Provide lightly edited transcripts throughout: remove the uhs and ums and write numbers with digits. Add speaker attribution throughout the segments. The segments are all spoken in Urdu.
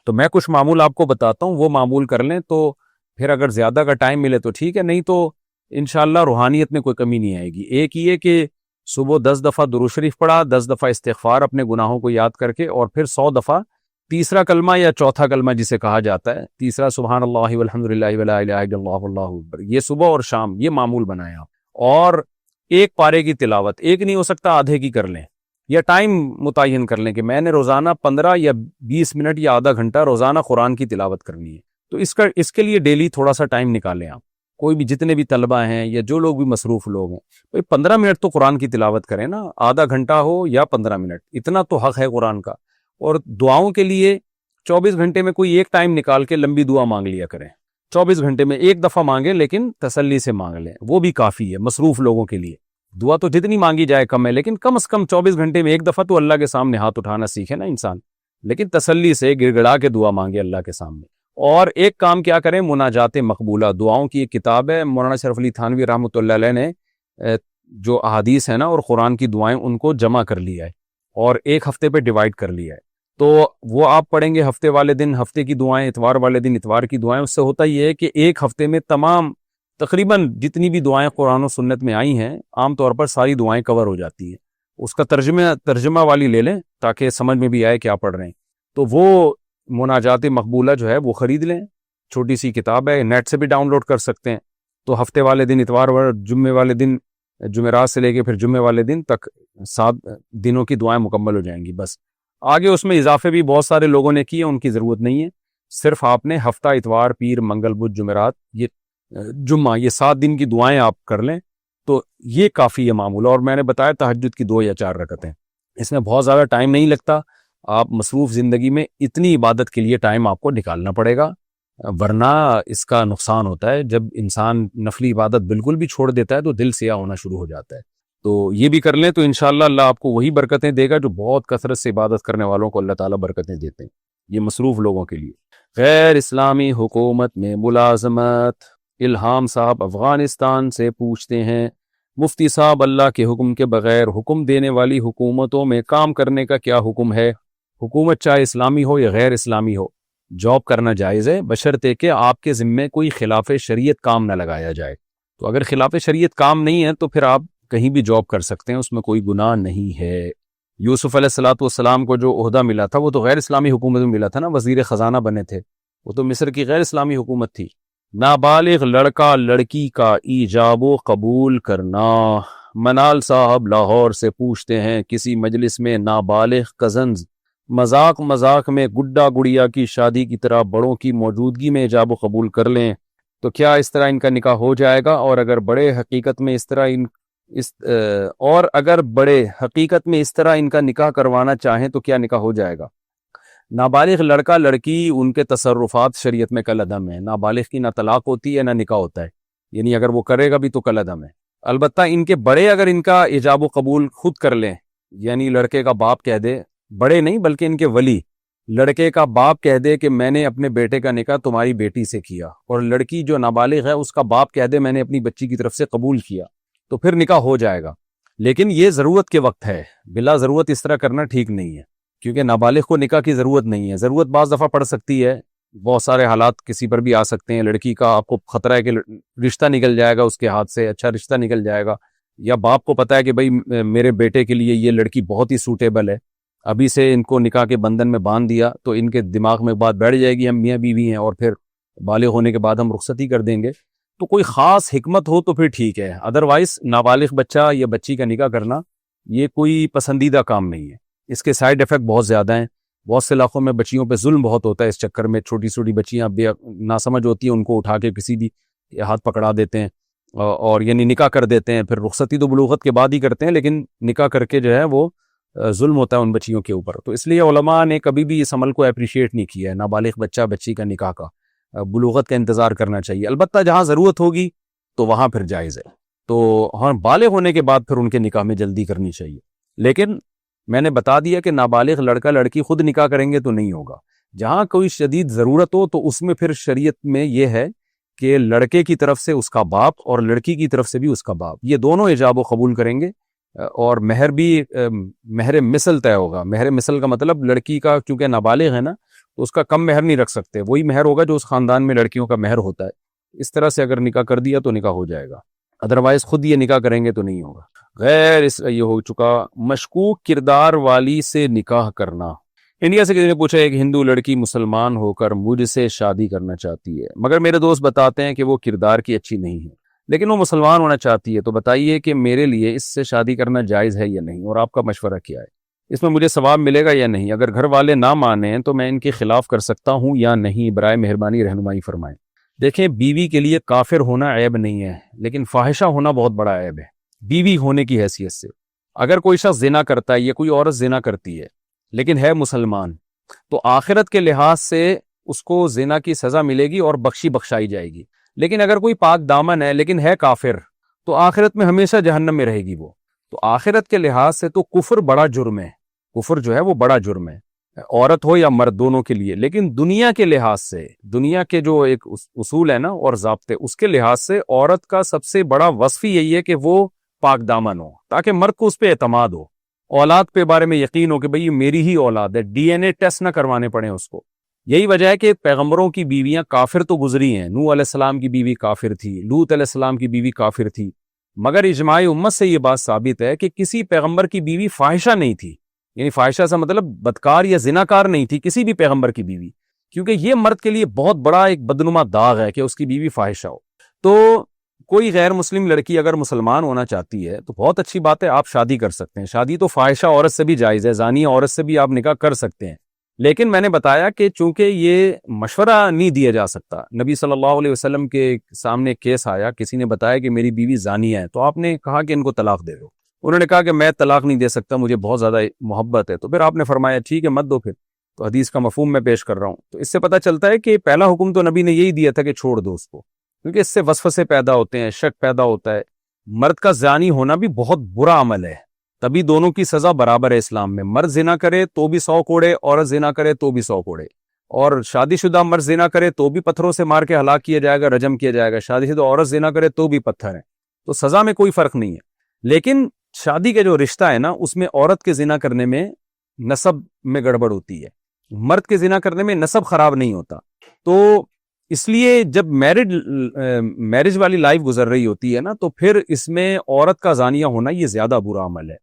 Speaker 1: تو میں کچھ معمول آپ کو بتاتا ہوں، وہ معمول کر لیں تو پھر اگر زیادہ کا ٹائم ملے تو ٹھیک ہے، نہیں تو انشاءاللہ روحانیت میں کوئی کمی نہیں آئے گی۔ ایک یہ کہ صبح 10 دفعہ درود شریف پڑھا، 10 دفعہ استغفار اپنے گناہوں کو یاد کر کے، اور پھر 100 دفعہ تیسرا کلمہ یا چوتھا کلمہ جسے کہا جاتا ہے، تیسرا سبحان اللہ والحمد للہ ولا الہ الا اللہ واللہ اکبر، یہ صبح اور شام یہ معمول بنائیں آپ۔ اور ایک پارے کی تلاوت، ایک نہیں ہو سکتا آدھے کی کر لیں، یا ٹائم متعین کر لیں کہ میں نے روزانہ 15 یا 20 منٹ یا آدھا گھنٹہ روزانہ قرآن کی تلاوت کرنی ہے، تو اس کے لیے ڈیلی تھوڑا سا ٹائم نکالیں آپ۔ کوئی بھی جتنے بھی طلبہ ہیں یا جو لوگ بھی مصروف لوگ ہیں، 15 منٹ تو قرآن کی تلاوت کریں نا، آدھا گھنٹہ ہو یا 15 منٹ، اتنا تو حق ہے قرآن کا۔ اور دعاؤں کے لیے 24 گھنٹے میں کوئی ایک ٹائم نکال کے لمبی دعا مانگ لیا کریں، 24 گھنٹے میں ایک دفعہ مانگیں لیکن تسلی سے مانگ لیں، وہ بھی کافی ہے مصروف لوگوں کے لیے۔ دعا تو جتنی مانگی جائے کم ہے، لیکن کم از کم 24 گھنٹے میں ایک دفعہ تو اللہ کے سامنے ہاتھ اٹھانا سیکھے نا انسان، لیکن تسلی سے گڑ گڑا کے دعا مانگے اللہ کے سامنے۔ اور ایک کام کیا کریں، مناجات مقبولہ دعاؤں کی ایک کتاب ہے، مولانا شرف علی تھانوی رحمۃ اللہ علیہ نے جو احادیث ہیں نا اور قرآن کی دعائیں ان کو جمع کر لیا ہے اور ایک ہفتے پہ ڈیوائیڈ کر لیا ہے، تو وہ آپ پڑھیں گے ہفتے والے دن ہفتے کی دعائیں، اتوار والے دن اتوار کی دعائیں۔ اس سے ہوتا یہ ہے کہ ایک ہفتے میں تمام تقریباً جتنی بھی دعائیں قرآن و سنت میں آئی ہیں عام طور پر ساری دعائیں کور ہو جاتی ہیں۔ اس کا ترجمہ والی لے لیں تاکہ سمجھ میں بھی آئے کیا پڑھ رہے ہیں، تو وہ مناجات مقبولہ جو ہے وہ خرید لیں، چھوٹی سی کتاب ہے، نیٹ سے بھی ڈاؤن لوڈ کر سکتے ہیں۔ تو ہفتے والے دن اتوار جمعے والے دن، جمعرات سے لے کے پھر جمعے والے دن تک 7 دنوں کی دعائیں مکمل ہو جائیں گی۔ بس آگے اس میں اضافے بھی بہت سارے لوگوں نے کیے، ان کی ضرورت نہیں ہے، صرف آپ نے ہفتہ اتوار پیر منگل بدھ جمعرات یہ جمعہ یہ 7 دن کی دعائیں آپ کر لیں تو یہ کافی ہے معمول۔ اور میں نے بتایا تہجد کی 2 یا 4 رکعتیں، اس میں بہت زیادہ ٹائم نہیں لگتا، آپ مصروف زندگی میں اتنی عبادت کے لیے ٹائم آپ کو نکالنا پڑے گا، ورنہ اس کا نقصان ہوتا ہے جب انسان نفلی عبادت بالکل بھی چھوڑ دیتا ہے تو دل سیاہ ہونا شروع ہو جاتا ہے۔ تو یہ بھی کر لیں تو انشاءاللہ اللہ آپ کو وہی برکتیں دے گا جو بہت کثرت سے عبادت کرنے والوں کو اللہ تعالیٰ برکتیں دیتے ہیں، یہ مصروف لوگوں کے لیے۔ غیر اسلامی حکومت میں ملازمت، الہام صاحب افغانستان سے پوچھتے ہیں، مفتی صاحب اللہ کے حکم کے بغیر حکم دینے والی حکومتوں میں کام کرنے کا کیا حکم ہے؟ حکومت چاہے اسلامی ہو یا غیر اسلامی ہو، جاب کرنا جائز ہے بشرطے کہ آپ کے ذمے کوئی خلاف شریعت کام نہ لگایا جائے۔ تو اگر خلاف شریعت کام نہیں ہے تو پھر آپ کہیں بھی جاب کر سکتے ہیں، اس میں کوئی گناہ نہیں ہے۔ یوسف علیہ الصلوۃ والسلام کو جو عہدہ ملا تھا وہ تو غیر اسلامی حکومت میں ملا تھا نا، وزیر خزانہ بنے تھے، وہ تو مصر کی غیر اسلامی حکومت تھی۔ نابالغ لڑکا لڑکی کا ایجاب و قبول کرنا، منال صاحب لاہور سے پوچھتے ہیں، کسی مجلس میں نابالغ کزنز مذاق میں گڈا گڑیا کی شادی کی طرح بڑوں کی موجودگی میں ایجاب و قبول کر لیں تو کیا اس طرح ان کا نکاح ہو جائے گا؟ اور اگر بڑے حقیقت میں اس طرح ان کا نکاح کروانا چاہیں تو کیا نکاح ہو جائے گا؟ نابالغ لڑکا لڑکی ان کے تصرفات شریعت میں کل عدم ہے، نابالغ کی نہ طلاق ہوتی ہے نہ نکاح ہوتا ہے، یعنی اگر وہ کرے گا بھی تو کل عدم ہے۔ البتہ ان کے بڑے اگر ان کا ایجاب و قبول خود کر لیں، یعنی لڑکے کا باپ کہہ دے، بڑے نہیں بلکہ ان کے ولی، لڑکے کا باپ کہہ دے کہ میں نے اپنے بیٹے کا نکاح تمہاری بیٹی سے کیا، اور لڑکی جو نابالغ ہے اس کا باپ کہہ دے میں نے اپنی بچی کی طرف سے قبول کیا، تو پھر نکاح ہو جائے گا۔ لیکن یہ ضرورت کے وقت ہے، بلا ضرورت اس طرح کرنا ٹھیک نہیں ہے، کیونکہ نابالغ کو نکاح کی ضرورت نہیں ہے۔ ضرورت بعض دفعہ پڑ سکتی ہے، بہت سارے حالات کسی پر بھی آ سکتے ہیں، لڑکی کا آپ کو خطرہ ہے کہ رشتہ نکل جائے گا اس کے ہاتھ سے، اچھا رشتہ نکل جائے گا، یا باپ کو پتہ ہے کہ بھائی میرے بیٹے کے لیے یہ لڑکی بہت ہی سوٹیبل ہے، ابھی سے ان کو نکاح کے بندھن میں باندھ دیا تو ان کے دماغ میں بات بیٹھ جائے گی ہم میاں بیوی ہیں اور پھر بالغ ہونے کے بعد ہم رخصتی کر دیں گے، تو کوئی خاص حکمت ہو تو پھر ٹھیک ہے، ادروائز نابالغ بچہ یا بچی کا نکاح کرنا یہ کوئی پسندیدہ کام نہیں ہے، اس کے سائیڈ ایفیکٹ بہت زیادہ ہیں۔ بہت سے علاقوں میں بچیوں پہ ظلم بہت ہوتا ہے، اس چکر میں چھوٹی چھوٹی بچیاں بے ناسمجھ ہوتی ہیں، ان کو اٹھا کے کسی بھی ہاتھ پکڑا دیتے ہیں اور یعنی نکاح کر دیتے ہیں، پھر رخصتی تو بلوغت کے بعد ہی کرتے ہیں، لیکن نکاح کر کے جو ہے وہ ظلم ہوتا ہے ان بچیوں کے اوپر۔ تو اس لیے علماء نے کبھی بھی اس عمل کو اپریشیٹ نہیں کیا ہے، نابالغ بچہ بچی کا نکاح کا، بلوغت کا انتظار کرنا چاہیے، البتہ جہاں ضرورت ہوگی تو وہاں پھر جائز ہے، تو ہاں بالغ ہونے کے بعد پھر ان کے نکاح میں جلدی کرنی چاہیے۔ لیکن میں نے بتا دیا کہ نابالغ لڑکا لڑکی خود نکاح کریں گے تو نہیں ہوگا، جہاں کوئی شدید ضرورت ہو تو اس میں پھر شریعت میں یہ ہے کہ لڑکے کی طرف سے اس کا باپ اور لڑکی کی طرف سے بھی اس کا باپ، یہ دونوں ایجاب و قبول کریں گے، اور مہر بھی مہر مثل طے ہوگا۔ مہر مثل کا مطلب لڑکی کا چونکہ نابالغ ہے نا تو اس کا کم مہر نہیں رکھ سکتے، وہی مہر ہوگا جو اس خاندان میں لڑکیوں کا مہر ہوتا ہے. اس طرح سے اگر نکاح کر دیا تو نکاح ہو جائے گا، ادروائز خود یہ نکاح کریں گے تو نہیں ہوگا. غیر اس یہ ہو چکا مشکوک کردار والی سے نکاح کرنا. انڈیا سے کسی نے پوچھا ایک ہندو لڑکی مسلمان ہو کر مجھ سے شادی کرنا چاہتی ہے، مگر میرے دوست بتاتے ہیں کہ وہ کردار کی اچھی نہیں ہے، لیکن وہ مسلمان ہونا چاہتی ہے، تو بتائیے کہ میرے لیے اس سے شادی کرنا جائز ہے یا نہیں، اور آپ کا مشورہ کیا ہے؟ اس میں مجھے ثواب ملے گا یا نہیں؟ اگر گھر والے نہ مانیں تو میں ان کے خلاف کر سکتا ہوں یا نہیں؟ برائے مہربانی رہنمائی فرمائیں. دیکھیں، بیوی کے لیے کافر ہونا عیب نہیں ہے، لیکن فاحشہ ہونا بہت بڑا عیب ہے بیوی ہونے کی حیثیت سے. اگر کوئی شخص زنا کرتا ہے یا کوئی عورت زنا کرتی ہے لیکن ہے مسلمان، تو آخرت کے لحاظ سے اس کو زنا کی سزا ملے گی اور بخشائی جائے گی. لیکن اگر کوئی پاک دامن ہے لیکن ہے کافر، تو آخرت میں ہمیشہ جہنم میں رہے گی وہ. تو آخرت کے لحاظ سے تو کفر بڑا جرم ہے، کفر جو ہے وہ بڑا جرم ہے، عورت ہو یا مرد دونوں کے لیے. لیکن دنیا کے لحاظ سے، دنیا کے جو ایک اصول ہے نا اور ضابطے، اس کے لحاظ سے عورت کا سب سے بڑا وصف یہی ہے کہ وہ پاک دامن ہو، تاکہ مرد کو اس پہ اعتماد ہو، اولاد پہ بارے میں یقین ہو کہ بھئی یہ میری ہی اولاد ہے، ڈی این اے ٹیسٹ نہ کروانے پڑے اس کو. یہی وجہ ہے کہ پیغمبروں کی بیویاں کافر تو گزری ہیں. نوح علیہ السلام کی بیوی کافر تھی، لوط علیہ السلام کی بیوی کافر تھی، مگر اجماع امت سے یہ بات ثابت ہے کہ کسی پیغمبر کی بیوی فاحشہ نہیں تھی. یعنی فاحشہ سے مطلب بدکار یا زناکار نہیں تھی کسی بھی پیغمبر کی بیوی، کیونکہ یہ مرد کے لیے بہت بڑا ایک بدنما داغ ہے کہ اس کی بیوی فاحشہ ہو. تو کوئی غیر مسلم لڑکی اگر مسلمان ہونا چاہتی ہے تو بہت اچھی بات ہے، آپ شادی کر سکتے ہیں. شادی تو فاحشہ عورت سے بھی جائز ہے، زانی عورت سے بھی آپ نکاح کر سکتے ہیں. لیکن میں نے بتایا کہ چونکہ یہ مشورہ نہیں دیا جا سکتا، نبی صلی اللہ علیہ وسلم کے سامنے کیس آیا، کسی نے بتایا کہ میری بیوی زانیہ ہے، تو آپ نے کہا کہ ان کو طلاق دے دو. انہوں نے کہا کہ میں طلاق نہیں دے سکتا، مجھے بہت زیادہ محبت ہے. تو پھر آپ نے فرمایا ٹھیک ہے مت دو پھر. تو حدیث کا مفہوم میں پیش کر رہا ہوں. تو اس سے پتہ چلتا ہے کہ پہلا حکم تو نبی نے یہی دیا تھا کہ چھوڑ دو اس کو، کیونکہ اس سے وسوسے پیدا ہوتے ہیں، شک پیدا ہوتا ہے. مرد کا زانی ہونا بھی بہت برا عمل ہے، تبھی دونوں کی سزا برابر ہے اسلام میں. مرد زنا کرے تو بھی 100 کوڑے، عورت زنا کرے تو بھی 100 کوڑے. اور شادی شدہ مرد زنا کرے تو بھی پتھروں سے مار کے ہلاک کیا جائے گا، رجم کیا جائے گا. شادی شدہ عورت زنا کرے تو بھی پتھر ہیں. تو سزا میں کوئی فرق نہیں ہے. لیکن شادی کا جو رشتہ ہے نا، اس میں عورت کے زنا کرنے میں نسب میں گڑبڑ ہوتی ہے، مرد کے زنا کرنے میں نسب خراب نہیں ہوتا. تو اس لیے جب میرج والی لائف گزر رہی ہوتی ہے نا، تو پھر اس میں عورت کا زانیہ ہونا یہ زیادہ برا عمل ہے.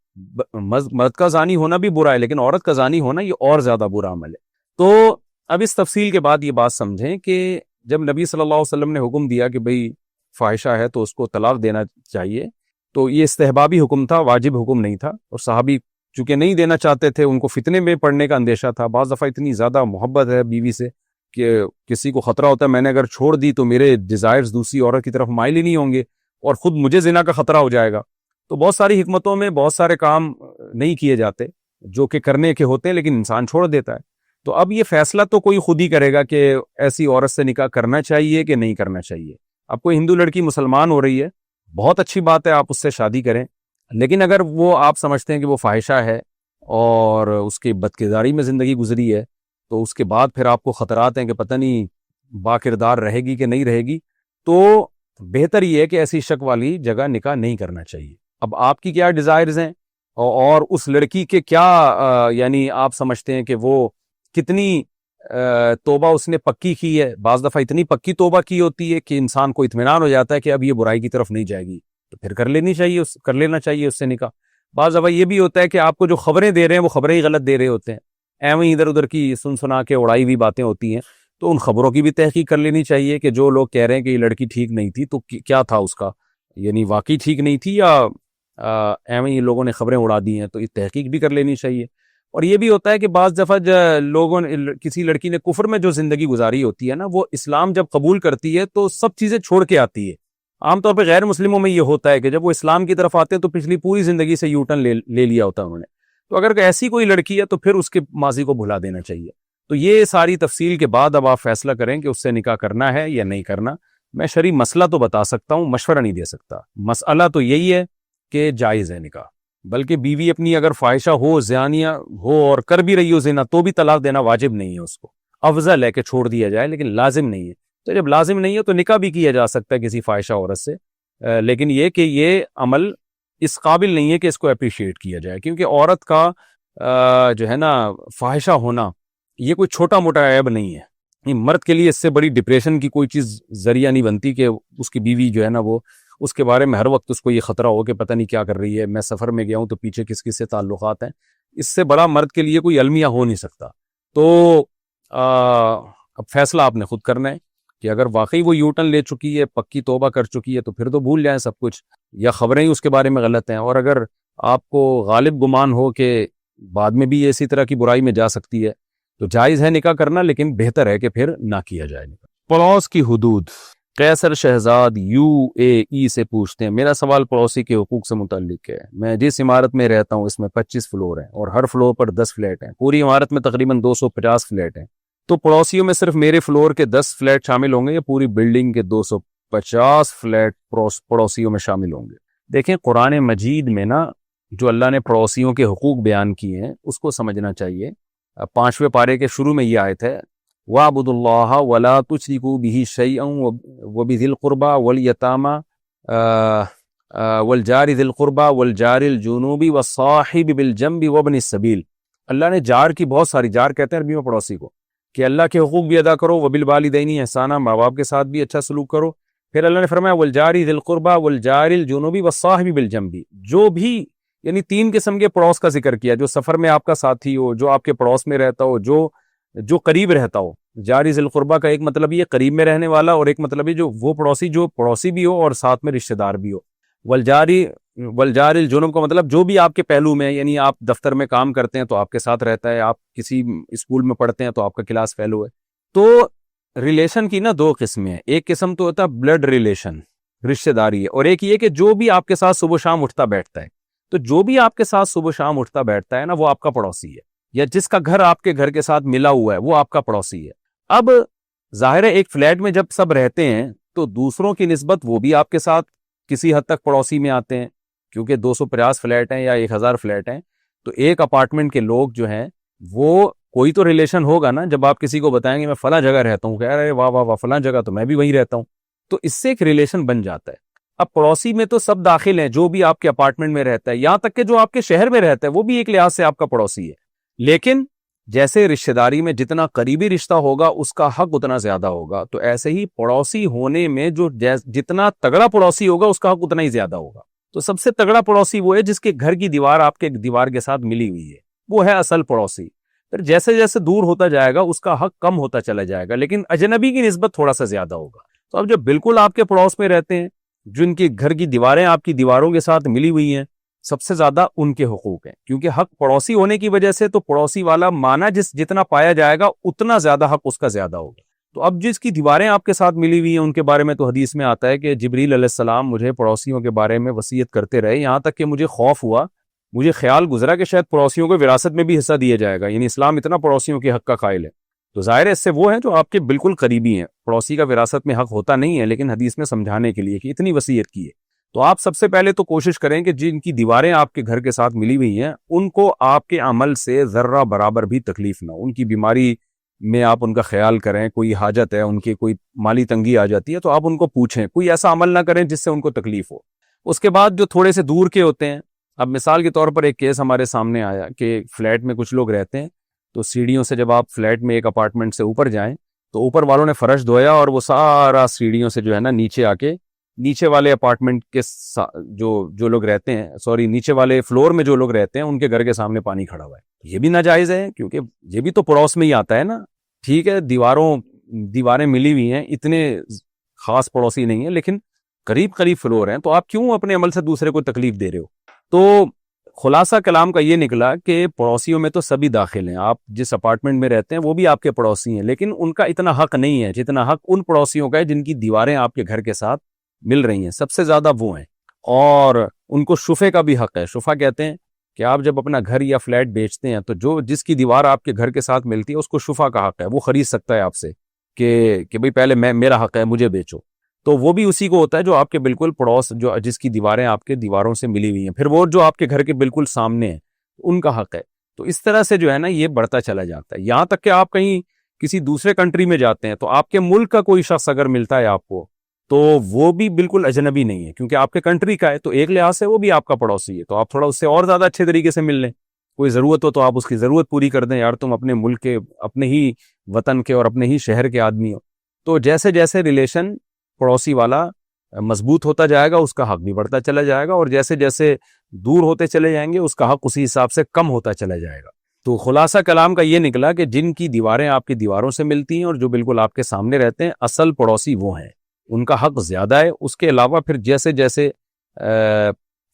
Speaker 1: مرد کا زانی ہونا بھی برا ہے، لیکن عورت کا زانی ہونا یہ اور زیادہ برا عمل ہے. تو اب اس تفصیل کے بعد یہ بات سمجھیں کہ جب نبی صلی اللہ علیہ وسلم نے حکم دیا کہ بھئی فاحشہ ہے تو اس کو طلاق دینا چاہیے، تو یہ استحبابی حکم تھا، واجب حکم نہیں تھا. اور صحابی چونکہ نہیں دینا چاہتے تھے، ان کو فتنے میں پڑنے کا اندیشہ تھا. بعض دفعہ اتنی زیادہ محبت ہے بیوی سے کہ کسی کو خطرہ ہوتا ہے میں نے اگر چھوڑ دی تو میرے ڈیزائرز دوسری عورت کی طرف مائل ہی نہیں ہوں گے اور خود مجھے زنا کا خطرہ ہو جائے گا. تو بہت ساری حکمتوں میں بہت سارے کام نہیں کیے جاتے جو کہ کرنے کے ہوتے ہیں، لیکن انسان چھوڑ دیتا ہے. تو اب یہ فیصلہ تو کوئی خود ہی کرے گا کہ ایسی عورت سے نکاح کرنا چاہیے کہ نہیں کرنا چاہیے. اب کوئی ہندو لڑکی مسلمان ہو رہی ہے، بہت اچھی بات ہے، آپ اس سے شادی کریں. لیکن اگر وہ آپ سمجھتے ہیں کہ وہ فاحشہ ہے اور اس کی بدکرداری میں زندگی گزری ہے، تو اس کے بعد پھر آپ کو خطرات ہیں کہ پتہ نہیں با کردار رہے گی کہ نہیں رہے گی، تو بہتر یہ ہے کہ ایسی شک والی جگہ نکاح نہیں کرنا چاہیے. اب آپ کی کیا ڈیزائرز ہیں اور اس لڑکی کے کیا یعنی آپ سمجھتے ہیں کہ وہ کتنی توبہ اس نے پکی کی ہے. بعض دفعہ اتنی پکی توبہ کی ہوتی ہے کہ انسان کو اطمینان ہو جاتا ہے کہ اب یہ برائی کی طرف نہیں جائے گی، تو پھر کر لینا چاہیے اس سے نکاح. بعض دفعہ یہ بھی ہوتا ہے کہ آپ کو جو خبریں دے رہے ہیں وہ خبریں ہی غلط دے رہے ہوتے ہیں، ایویں ادھر ادھر کی سنا کے اڑائی ہوئی باتیں ہوتی ہیں. تو ان خبروں کی بھی تحقیق کر لینی چاہیے کہ جو لوگ کہہ رہے ہیں کہ یہ لڑکی ٹھیک نہیں تھی تو کیا تھا اس کا، یعنی واقعی ٹھیک نہیں تھی یا ایویں ہی لوگوں نے خبریں اڑا دی ہیں. تو یہ تحقیق بھی کر لینی چاہیے. اور یہ بھی ہوتا ہے کہ بعض دفعہ لوگوں نے کسی لڑکی نے کفر میں جو زندگی گزاری ہوتی ہے نا، وہ اسلام جب قبول کرتی ہے تو سب چیزیں چھوڑ کے آتی ہے. عام طور پہ غیر مسلموں میں یہ ہوتا ہے کہ جب وہ اسلام کی طرف آتے ہیں تو پچھلی پوری زندگی سے یو ٹرن لے لیا ہوتا ہے انہوں نے. تو اگر ایسی کوئی لڑکی ہے تو پھر اس کے ماضی کو بھلا دینا چاہیے. تو یہ ساری تفصیل کے بعد اب آپ فیصلہ کریں کہ اس سے نکاح کرنا ہے یا نہیں کرنا. میں شرعی مسئلہ تو بتا سکتا ہوں، مشورہ نہیں دے سکتا. مسئلہ تو یہی ہے کہ جائز ہے نکاح، بلکہ بیوی اپنی اگر فاحشہ ہو، زانیہ ہو اور کر بھی رہی ہو زنا، تو بھی طلاق دینا واجب نہیں ہے. اس کو افضل ہے کہ چھوڑ دیا جائے، لیکن لازم نہیں ہے. تو جب لازم نہیں ہے تو نکاح بھی کیا جا سکتا ہے کسی فاحشہ عورت سے، لیکن یہ کہ یہ عمل اس قابل نہیں ہے کہ اس کو اپریشیٹ کیا جائے، کیونکہ عورت کا جو ہے نا فاحشہ ہونا یہ کوئی چھوٹا موٹا عیب نہیں ہے. یہ مرد کے لیے اس سے بڑی ڈپریشن کی کوئی چیز ذریعہ نہیں بنتی کہ اس کی بیوی جو ہے نا وہ اس کے بارے میں ہر وقت اس کو یہ خطرہ ہو کہ پتہ نہیں کیا کر رہی ہے, میں سفر میں گیا ہوں تو پیچھے کس کس سے تعلقات ہیں. اس سے بڑا مرد کے لیے کوئی المیہ ہو نہیں سکتا. تو اب فیصلہ آپ نے خود کرنا ہے کہ اگر واقعی وہ یو ٹرن لے چکی ہے, پکی توبہ کر چکی ہے, تو پھر تو بھول جائیں سب کچھ, یا خبریں ہی اس کے بارے میں غلط ہیں. اور اگر آپ کو غالب گمان ہو کہ بعد میں بھی اسی طرح کی برائی میں جا سکتی ہے تو جائز ہے نکاح کرنا, لیکن بہتر ہے کہ پھر نہ کیا جائے نکاح. پڑوس کی حدود. قیصر شہزاد UAE سے پوچھتے ہیں, میرا سوال پڑوسی کے حقوق سے متعلق ہے. میں جس عمارت میں رہتا ہوں اس میں 25 فلور ہیں اور ہر فلور پر 10 فلیٹ ہیں. پوری عمارت میں تقریباً 250 فلیٹ ہیں. تو پڑوسیوں میں صرف میرے فلور کے 10 فلیٹ شامل ہوں گے یا پوری بلڈنگ کے 250 فلیٹ پڑوسیوں میں شامل ہوں گے؟ دیکھیں, قرآن مجید میں نا جو اللہ نے پڑوسیوں کے حقوق بیان کیے ہیں اس کو سمجھنا چاہیے. 5ویں پارے کے شروع میں یہ آیت ہے, وَاعْبُدُوا اللَّهَ وَلَا تُشْرِكُوا بِهِ شَيْئًا وَبِذِي الْقُرْبَى وَالْيَتَامَى وَالْجَارِ ذِي الْقُرْبَى وَالْجَارِ الْجُنُوبِ وَالصَّاحِبِ بِالْجَنبِ وَابْنِ السَّبِيلِ. اللہ نے جار کی بہت ساری, جار کہتے ہیں عربی میں پڑوسی کو, کہ اللہ کے حقوق بھی ادا کرو, وَبِالْوَالِدَيْنِ احسانًا, ماں باپ کے ساتھ بھی اچھا سلوک کرو. پھر اللہ نے فرمایا وَالْجَارِ ذِي الْقُرْبَى وَالْجَارِ الْجُنُوبِ وَالصَّاحِبِ بِالْجَنبِ. جو بھی یعنی 3 قسم کے پڑوس کا ذکر کیا, جو سفر میں آپ کا ساتھی ہو, جو آپ کے پڑوس میں رہتا ہو, جو قریب رہتا ہو. جاری ذی القربہ کا ایک مطلب یہ قریب میں رہنے والا, اور ایک مطلب یہ جو پڑوسی بھی ہو اور ساتھ میں رشتہ دار بھی ہو. والجار الجنوب کا مطلب جو بھی آپ کے پہلو میں, یعنی آپ دفتر میں کام کرتے ہیں تو آپ کے ساتھ رہتا ہے, آپ کسی اسکول میں پڑھتے ہیں تو آپ کا کلاس فیلو ہے. تو ریلیشن کی نا 2 قسمیں ہیں. ایک قسم تو ہوتا ہے بلڈ ریلیشن, رشتہ داری ہے, اور ایک یہ کہ جو بھی آپ کے ساتھ صبح شام اٹھتا بیٹھتا ہے. تو جو بھی آپ کے ساتھ صبح شام اٹھتا بیٹھتا ہے نا وہ آپ کا پڑوسی ہے, یا جس کا گھر آپ کے گھر کے ساتھ ملا ہوا ہے وہ آپ کا پڑوسی ہے. اب ظاہر ہے ایک فلیٹ میں جب سب رہتے ہیں تو دوسروں کی نسبت وہ بھی آپ کے ساتھ کسی حد تک پڑوسی میں آتے ہیں, کیونکہ 250 فلیٹ ہیں یا 1000 فلیٹ ہیں. تو ایک اپارٹمنٹ کے لوگ جو ہیں وہ کوئی تو ریلیشن ہوگا نا. جب آپ کسی کو بتائیں گے میں فلاں جگہ رہتا ہوں, کہہ رہے واہ واہ واہ فلاں جگہ تو میں بھی وہیں رہتا ہوں, تو اس سے ایک ریلیشن بن جاتا ہے. اب پڑوسی میں تو سب داخل ہیں, جو بھی آپ کے اپارٹمنٹ میں رہتا ہے, یہاں تک کہ جو آپ کے شہر میں رہتا ہے وہ بھی ایک لحاظ سے آپ کا پڑوسی ہے. لیکن جیسے رشتہ داری میں جتنا قریبی رشتہ ہوگا اس کا حق اتنا زیادہ ہوگا, تو ایسے ہی پڑوسی ہونے میں جو جتنا تگڑا پڑوسی ہوگا اس کا حق اتنا ہی زیادہ ہوگا. تو سب سے تگڑا پڑوسی وہ ہے جس کے گھر کی دیوار آپ کے دیوار کے ساتھ ملی ہوئی ہے, وہ ہے اصل پڑوسی. پھر جیسے جیسے دور ہوتا جائے گا اس کا حق کم ہوتا چلا جائے گا, لیکن اجنبی کی نسبت تھوڑا سا زیادہ ہوگا. تو اب جو بالکل آپ کے پڑوس میں رہتے ہیں, جن کے گھر کی دیواریں آپ کی دیواروں کے ساتھ ملی ہوئی ہیں, سب سے زیادہ ان کے حقوق ہیں, کیونکہ حق پڑوسی ہونے کی وجہ سے تو پڑوسی والا معنی جتنا پایا جائے گا اتنا زیادہ حق اس کا زیادہ ہوگا. تو اب جس کی دیواریں آپ کے ساتھ ملی ہوئی ہیں ان کے بارے میں تو حدیث میں آتا ہے کہ جبریل علیہ السلام مجھے پڑوسیوں کے بارے میں وصیت کرتے رہے, یہاں تک کہ مجھے خوف ہوا, مجھے خیال گزرا کہ شاید پڑوسیوں کو وراثت میں بھی حصہ دیا جائے گا, یعنی اسلام اتنا پڑوسیوں کے حق کا قائل ہے. تو ظاہر ہے اس سے وہ ہیں جو آپ کے بالکل قریبی ہیں, پڑوسی کا وراثت میں حق ہوتا نہیں ہے, لیکن حدیث میں سمجھانے کے لیے کہ اتنی وصیت کی ہے. تو آپ سب سے پہلے تو کوشش کریں کہ جن کی دیواریں آپ کے گھر کے ساتھ ملی ہوئی ہیں ان کو آپ کے عمل سے ذرہ برابر بھی تکلیف نہ ہو. ان کی بیماری میں آپ ان کا خیال کریں, کوئی حاجت ہے, ان کی کوئی مالی تنگی آ جاتی ہے تو آپ ان کو پوچھیں, کوئی ایسا عمل نہ کریں جس سے ان کو تکلیف ہو. اس کے بعد جو تھوڑے سے دور کے ہوتے ہیں, اب مثال کے طور پر ایک کیس ہمارے سامنے آیا کہ فلیٹ میں کچھ لوگ رہتے ہیں, تو سیڑھیوں سے جب آپ فلیٹ میں ایک اپارٹمنٹ سے اوپر جائیں تو اوپر والوں نے فرش دھویا اور وہ سارا سیڑھیوں سے جو ہے نا نیچے آ کے نیچے والے اپارٹمنٹ کے جو لوگ رہتے ہیں نیچے والے فلور میں جو لوگ رہتے ہیں ان کے گھر کے سامنے پانی کھڑا ہوا ہے. یہ بھی ناجائز ہے کیونکہ یہ بھی تو پڑوس میں ہی آتا ہے نا. ٹھیک ہے دیواریں ملی ہوئی ہیں, اتنے خاص پڑوسی نہیں ہیں, لیکن قریب فلور ہیں, تو آپ کیوں اپنے عمل سے دوسرے کو تکلیف دے رہے ہو؟ تو خلاصہ کلام کا یہ نکلا کہ پڑوسیوں میں تو سبھی داخل ہیں, آپ جس اپارٹمنٹ میں رہتے ہیں وہ بھی آپ کے پڑوسی ہیں, لیکن ان کا اتنا حق نہیں ہے جتنا حق ان پڑوسیوں کا ہے جن کی دیواریں آپ کے گھر کے ساتھ مل رہی ہیں. سب سے زیادہ وہ ہیں, اور ان کو شفے کا بھی حق ہے. شفا کہتے ہیں کہ آپ جب اپنا گھر یا فلیٹ بیچتے ہیں تو جس کی دیوار آپ کے گھر کے ساتھ ملتی ہے اس کو شفا کا حق ہے, وہ خرید سکتا ہے آپ سے کہ بھئی پہلے میرا حق ہے مجھے بیچو. تو وہ بھی اسی کو ہوتا ہے جو آپ کے بالکل پڑوس, جس کی دیواریں آپ کے دیواروں سے ملی ہوئی ہیں, پھر وہ جو آپ کے گھر کے بالکل سامنے ہیں ان کا حق ہے. تو اس طرح سے جو ہے نا یہ بڑھتا چلا جاتا ہے, یہاں تک کہ آپ کہیں کسی دوسرے کنٹری میں جاتے ہیں تو آپ کے ملک کا کوئی شخص اگر ملتا ہے آپ کو تو وہ بھی بالکل اجنبی نہیں ہے, کیونکہ آپ کے کنٹری کا ہے, تو ایک لحاظ سے وہ بھی آپ کا پڑوسی ہے, تو آپ تھوڑا اس سے اور زیادہ اچھے طریقے سے مل لیں. کوئی ضرورت ہو تو آپ اس کی ضرورت پوری کر دیں، یار تم اپنے ملک کے، اپنے ہی وطن کے اور اپنے ہی شہر کے آدمی ہو۔ تو جیسے جیسے ریلیشن پڑوسی والا مضبوط ہوتا جائے گا، اس کا حق بھی بڑھتا چلا جائے گا، اور جیسے جیسے دور ہوتے چلے جائیں گے اس کا حق اسی حساب سے کم ہوتا چلا جائے گا۔ تو خلاصہ کلام کا یہ نکلا کہ جن کی دیواریں آپ کی دیواروں سے ملتی ہیں اور جو بالکل آپ کے سامنے رہتے ہیں، اصل پڑوسی وہ ہیں، ان کا حق زیادہ ہے۔ اس کے علاوہ پھر جیسے جیسے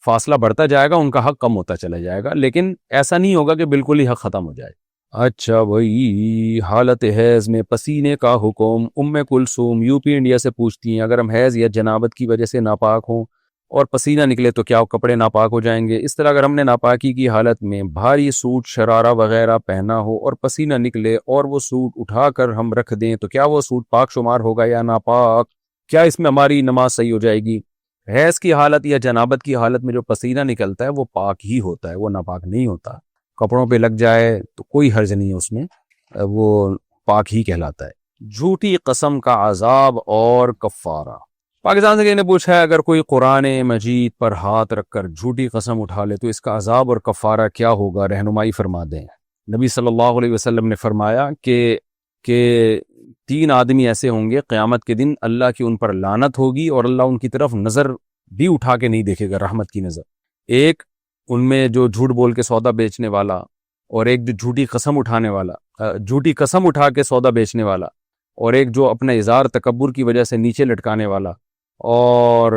Speaker 1: فاصلہ بڑھتا جائے گا ان کا حق کم ہوتا چلا جائے گا، لیکن ایسا نہیں ہوگا کہ بالکل ہی حق ختم ہو جائے۔ اچھا وہی حالت حیض میں پسینے کا حکم، ام کلثوم یو پی انڈیا سے پوچھتی ہیں، اگر ہم حیض یا جنابت کی وجہ سے ناپاک ہوں اور پسینہ نکلے تو کیا کپڑے ناپاک ہو جائیں گے؟ اس طرح اگر ہم نے ناپاکی کی حالت میں بھاری سوٹ شرارہ وغیرہ پہنا ہو اور پسینہ نکلے اور وہ سوٹ اٹھا کر ہم رکھ دیں تو کیا وہ سوٹ پاک شمار ہوگا یا ناپاک؟ کیا اس میں ہماری نماز صحیح ہو جائے گی؟ حیض کی حالت یا جنابت کی حالت میں جو پسینہ نکلتا ہے وہ پاک ہی ہوتا ہے، وہ ناپاک نہیں ہوتا۔ کپڑوں پہ لگ جائے تو کوئی حرج نہیں ہے اس میں، وہ پاک ہی کہلاتا ہے۔ جھوٹی قسم کا عذاب اور کفارہ۔ پاکستان سے کسی نے پوچھا ہے اگر کوئی قرآن مجید پر ہاتھ رکھ کر جھوٹی قسم اٹھا لے تو اس کا عذاب اور کفارہ کیا ہوگا، رہنمائی فرما دیں۔ نبی صلی اللہ علیہ وسلم نے فرمایا کہ 3 آدمی ایسے ہوں گے قیامت کے دن اللہ کی ان پر لعنت ہوگی اور اللہ ان کی طرف نظر بھی اٹھا کے نہیں دیکھے گا، رحمت کی نظر۔ ایک ان میں جو جھوٹ بول کے سودا بیچنے والا، اور ایک جو جھوٹی قسم اٹھانے والا، جھوٹی قسم اٹھا کے سودا بیچنے والا، اور ایک جو اپنے اظہار تکبر کی وجہ سے نیچے لٹکانے والا، اور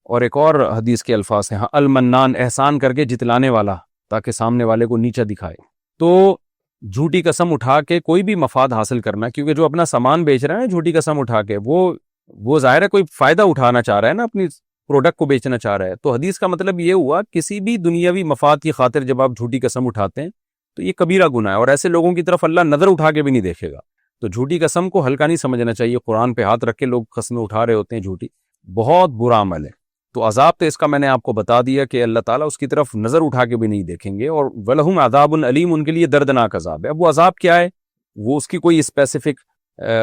Speaker 1: ایک اور حدیث کے الفاظ ہیں المنان، احسان کر کے جتلانے والا تاکہ سامنے والے کو نیچا دکھائے۔ تو جھوٹی قسم اٹھا کے کوئی بھی مفاد حاصل کرنا، کیونکہ جو اپنا سامان بیچ رہا ہے نا جھوٹی قسم اٹھا کے، وہ ظاہر ہے کوئی فائدہ اٹھانا چاہ رہا ہے نا، اپنی پروڈکٹ کو بیچنا چاہ رہا ہے۔ تو حدیث کا مطلب یہ ہوا کسی بھی دنیاوی مفاد کی خاطر جب آپ جھوٹی قسم اٹھاتے ہیں تو یہ کبیرہ گناہ ہے، اور ایسے لوگوں کی طرف اللہ نظر اٹھا کے بھی نہیں دیکھے گا۔ تو جھوٹی قسم کو ہلکا نہیں سمجھنا چاہیے۔ قرآن پہ ہاتھ رکھ کے لوگ قسمیں اٹھا رہے ہوتے ہیں جھوٹی، بہت برا عمل ہے۔ تو عذاب تو اس کا میں نے آپ کو بتا دیا کہ اللہ تعالیٰ اس کی طرف نظر اٹھا کے بھی نہیں دیکھیں گے، اور وَلَهُمْ عَذَابٌ عَلِيمٌ، ان کے لیے دردناک عذاب ہے۔ اب وہ عذاب کیا ہے وہ اس کی کوئی اسپیسیفک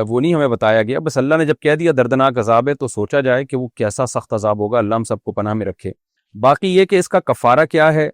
Speaker 1: وہ نہیں ہمیں بتایا گیا، بس اللہ نے جب کہہ دیا دردناک عذاب ہے تو سوچا جائے کہ وہ کیسا سخت عذاب ہوگا، اللہ ہم سب کو پناہ میں رکھے۔ باقی یہ کہ اس کا کفارہ کیا ہے،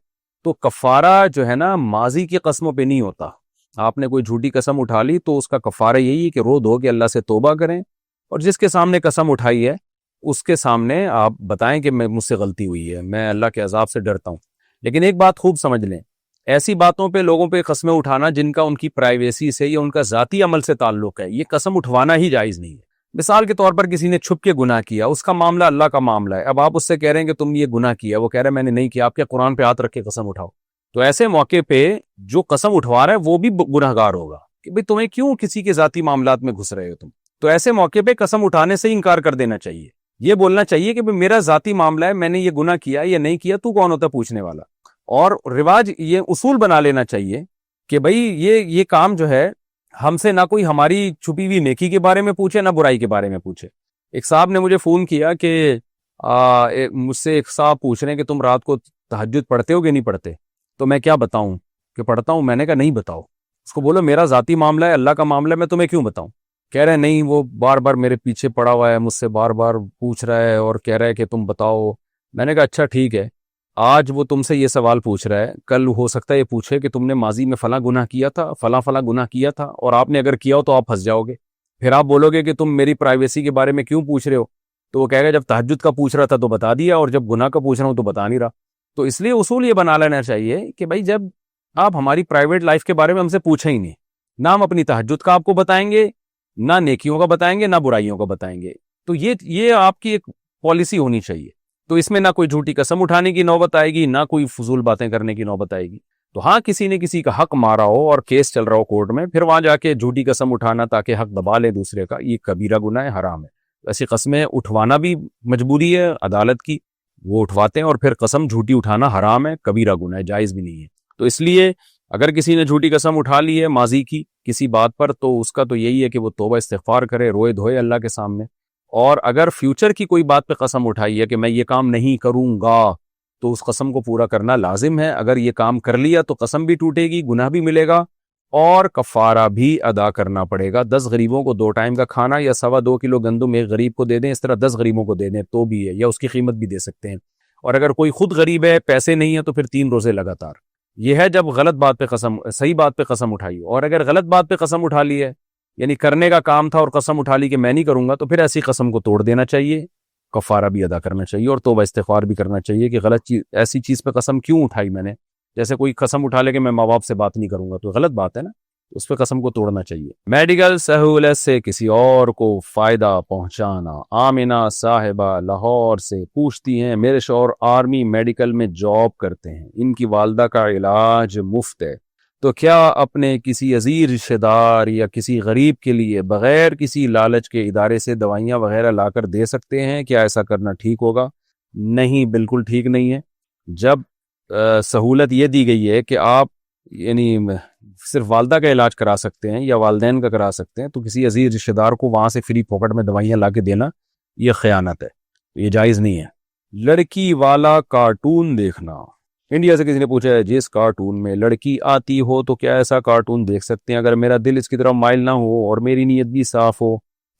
Speaker 1: تو کفارہ جو ہے نا ماضی کی قسموں پہ نہیں ہوتا۔ آپ نے کوئی جھوٹی قسم اٹھا لی تو اس کا کفارہ یہی ہے کہ رو دھو کے اللہ سے توبہ کریں، اور جس کے سامنے قسم اٹھائی ہے اس کے سامنے آپ بتائیں کہ مجھ سے غلطی ہوئی ہے، میں اللہ کے عذاب سے ڈرتا ہوں۔ لیکن ایک بات خوب سمجھ لیں، ایسی باتوں پہ لوگوں پہ قسمیں اٹھانا جن کا ان کی پرائیویسی سے یا ان کا ذاتی عمل سے تعلق ہے، یہ قسم اٹھوانا ہی جائز نہیں ہے۔ مثال کے طور پر کسی نے چھپ کے گناہ کیا، اس کا معاملہ اللہ کا معاملہ ہے، اب آپ اس سے کہہ رہے ہیں کہ تم یہ گناہ کیا، وہ کہہ رہے ہیں میں نے نہیں کیا، آپ کے قرآن پہ ہاتھ رکھ کے قسم اٹھاؤ، تو ایسے موقع پہ جو قسم اٹھوا رہا ہے وہ بھی گناہ گار ہوگا کہ بھئی تمہیں کیوں کسی کے ذاتی معاملات میں گھس رہے ہو تم۔ تو ایسے موقع پہ قسم اٹھانے سے انکار کر دینا چاہیے، یہ بولنا چاہیے کہ میرا ذاتی معاملہ ہے، میں نے یہ گناہ کیا یا نہیں کیا، تو کون ہوتا پوچھنے والا۔ اور رواج یہ اصول بنا لینا چاہیے کہ بھئی یہ کام جو ہے ہم سے نہ کوئی ہماری چھپی ہوئی نیکی کے بارے میں پوچھے نہ برائی کے بارے میں پوچھے۔ ایک صاحب نے مجھے فون کیا کہ مجھ سے ایک صاحب پوچھ رہے ہیں کہ تم رات کو تہجد پڑھتے ہو کہ نہیں پڑھتے، تو میں کیا بتاؤں کہ پڑھتا ہوں۔ میں نے کہا نہیں بتاؤ، اس کو بولو میرا ذاتی معاملہ ہے، اللہ کا معاملہ ہے، میں تمہیں کیوں بتاؤں۔ کہہ رہے نہیں وہ بار بار میرے پیچھے پڑا ہوا ہے، مجھ سے بار بار پوچھ رہا ہے اور کہہ رہا ہے کہ تم بتاؤ۔ میں نے کہا اچھا ٹھیک ہے، آج وہ تم سے یہ سوال پوچھ رہا ہے، کل ہو سکتا ہے یہ پوچھے کہ تم نے ماضی میں فلاں گناہ کیا تھا، فلاں گناہ کیا تھا، اور آپ نے اگر کیا ہو تو آپ پھنس جاؤ گے، پھر آپ بولو گے کہ تم میری پرائیویسی کے بارے میں کیوں پوچھ رہے ہو، تو وہ کہے گا جب تہجد کا پوچھ رہا تھا تو بتا دیا اور جب گناہ کا پوچھ رہا ہوں تو بتا نہیں رہا۔ تو اس لیے اصول یہ بنا لینا چاہیے کہ بھائی جب آپ ہماری پرائیویٹ لائف کے بارے میں ہم سے پوچھیں ہی نہیں، نہ ہم اپنی تہجد کا آپ کو بتائیں گے، نہ نیکیوں کا بتائیں گے، نہ برائیوں کا بتائیں گے۔ تو یہ آپ کی ایک پالیسی ہونی چاہیے۔ تو اس میں نہ کوئی جھوٹی قسم اٹھانے کی نوبت آئے گی، نہ کوئی فضول باتیں کرنے کی نوبت آئے گی۔ تو ہاں کسی نے کسی کا حق مارا ہو اور کیس چل رہا ہو کورٹ میں، پھر وہاں جا کے جھوٹی قسم اٹھانا تاکہ حق دبا لے دوسرے کا، یہ کبیرہ گناہ ہے، حرام ہے۔ ایسی قسمیں اٹھوانا بھی مجبوری ہے عدالت کی، وہ اٹھواتے ہیں، اور پھر قسم جھوٹی اٹھانا حرام ہے، کبیرہ گناہ ہے، جائز بھی نہیں ہے۔ تو اس لیے اگر کسی نے جھوٹی قسم اٹھا لی ہے ماضی کی کسی بات پر، تو اس کا تو یہی ہے کہ وہ توبہ استغفار کرے، روئے دھوئے اللہ کے سامنے۔ اور اگر فیوچر کی کوئی بات پہ قسم اٹھائی ہے کہ میں یہ کام نہیں کروں گا، تو اس قسم کو پورا کرنا لازم ہے۔ اگر یہ کام کر لیا تو قسم بھی ٹوٹے گی، گناہ بھی ملے گا، اور کفارہ بھی ادا کرنا پڑے گا۔ 10 غریبوں کو 2 ٹائم کا کھانا یا 2.25 کلو گندم ایک غریب کو دے دیں، اس طرح 10 غریبوں کو دے دیں تو بھی ہے، یا اس کی قیمت بھی دے سکتے ہیں۔ اور اگر کوئی خود غریب ہے، پیسے نہیں ہیں، تو پھر 3 روزے لگاتار۔ یہ ہے جب غلط بات پہ قسم، صحیح بات پہ قسم اٹھائی، اور اگر غلط بات پہ قسم اٹھا لی ہے، یعنی کرنے کا کام تھا اور قسم اٹھا لی کہ میں نہیں کروں گا، تو پھر ایسی قسم کو توڑ دینا چاہیے، کفارہ بھی ادا کرنا چاہیے اور توبہ استغفار بھی کرنا چاہیے کہ غلط چیز، ایسی چیز پہ قسم کیوں اٹھائی میں نے. جیسے کوئی قسم اٹھا لے کہ میں ماں باپ سے بات نہیں کروں گا، تو غلط بات ہے نا، اس پہ قسم کو توڑنا چاہیے. میڈیکل سہولت سے کسی اور کو فائدہ پہنچانا. آمنہ صاحبہ لاہور سے پوچھتی ہیں میرے شوہر آرمی میڈیکل میں جاب کرتے ہیں، ان کی والدہ کا علاج مفت ہے، تو کیا اپنے کسی عزیز رشتہ دار یا کسی غریب کے لیے بغیر کسی لالچ کے ادارے سے دوائیاں وغیرہ لا کر دے سکتے ہیں؟ کیا ایسا کرنا ٹھیک ہوگا؟ نہیں، بالکل ٹھیک نہیں ہے. جب سہولت یہ دی گئی ہے کہ آپ یعنی صرف والدہ کا علاج کرا سکتے ہیں یا والدین کا کرا سکتے ہیں، تو کسی عزیز رشتہ دار کو وہاں سے فری پاکٹ میں دوائیاں لا کے دینا یہ خیانت ہے، یہ جائز نہیں ہے. لڑکی والا کارٹون دیکھنا. انڈیا سے کسی نے پوچھا ہے جس کارٹون میں لڑکی آتی ہو تو کیا ایسا کارٹون دیکھ سکتے ہیں اگر میرا دل اس کی طرف مائل نہ ہو اور میری نیت بھی صاف ہو؟